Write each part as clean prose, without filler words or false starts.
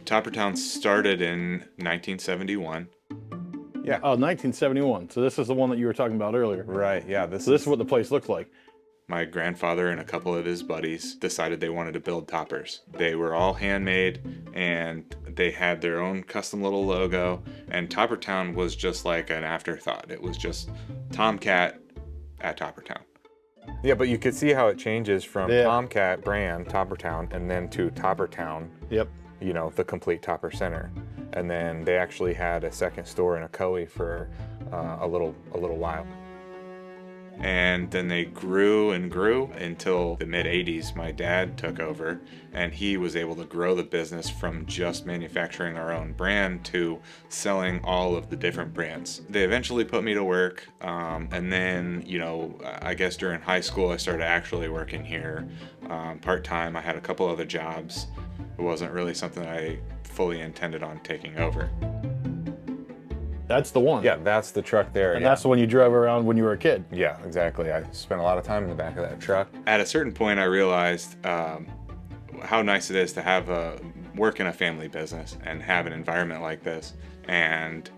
Toppertown started in 1971. Yeah. Oh, 1971. So this is the one that you were talking about earlier. Right. Yeah. So this is what the place looks like. My grandfather and a couple of his buddies decided they wanted to build toppers. They were all handmade and they had their own custom little logo. And Toppertown was just like an afterthought. It was just Tomcat at Toppertown. Yeah, but you could see how it changes from Yeah. Tomcat brand, Toppertown, and then to Toppertown, Yep. you know, the complete Topper Center. And then they actually had a second store in Ocoee for a little while. And then they grew and grew until the mid 80s. My dad took over and he was able to grow the business from just manufacturing our own brand to selling all of the different brands. They eventually put me to work. And then, you know, I guess during high school, I started actually working here part-time. I had a couple other jobs. It wasn't really something I fully intended on taking over. That's the one. Yeah, that's the truck there. And yeah. that's the one you drove around when you were a kid. Yeah, exactly. I spent a lot of time in the back of that truck. At a certain point, I realized how nice it is to have work in a family business and have an environment like this. And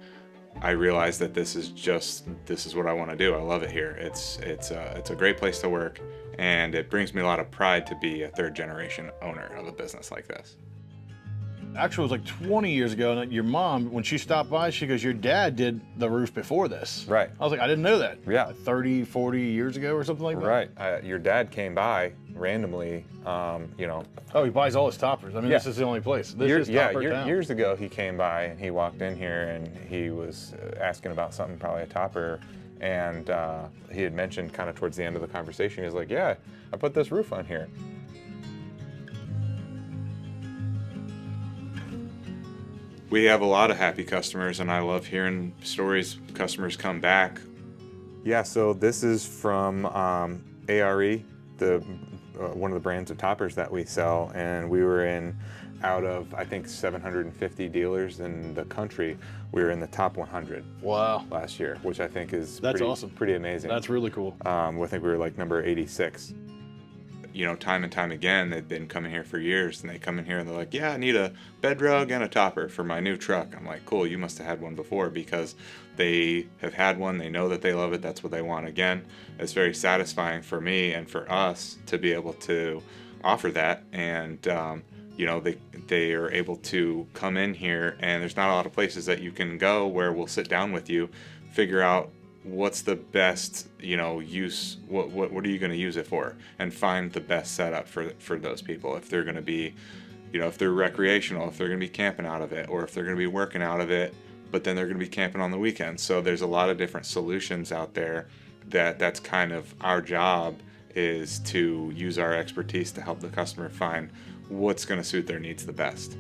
I realized that this is what I want to do. I love it here. It's a great place to work, and it brings me a lot of pride to be a third generation owner of a business like this. Actually, it was like 20 years ago, and your mom, when she stopped by, she goes, your dad did the roof before this. Right. I was like, I didn't know that. Yeah. Like 30, 40 years ago or something like that. Right. Your dad came by randomly, you know. Oh, he buys all his toppers. I mean, Yeah. this is the only place. This is Toppertown. Years ago he came by and he walked in here and he was asking about something, probably a topper. And he had mentioned kind of towards the end of the conversation, he was like, yeah, I put this roof on here. We have a lot of happy customers, and I love hearing stories. Customers come back. Yeah, so this is from ARE, the one of the brands of toppers that we sell, and we were out of I think 750 dealers in the country, we were in the top 100. Wow. Last year, which I think is That's awesome. Pretty amazing. That's really cool. I think we were like number 86. You know, time and time again, they've been coming here for years, and they come in here and they're like, yeah, I need a bed rug and a topper for my new truck. I'm like, cool, you must have had one before, because they have had one, they know that they love it, that's what they want again. It's very satisfying for me and for us to be able to offer that, and you know, they are able to come in here, and there's not a lot of places that you can go where we'll sit down with you, figure out what's the best, you know, use, what are you going to use it for, and find the best setup for those people. If they're going to be, you know, if they're recreational, if they're going to be camping out of it, or if they're going to be working out of it, but then they're going to be camping on the weekends. So there's a lot of different solutions out there that's kind of our job, is to use our expertise to help the customer find what's going to suit their needs the best.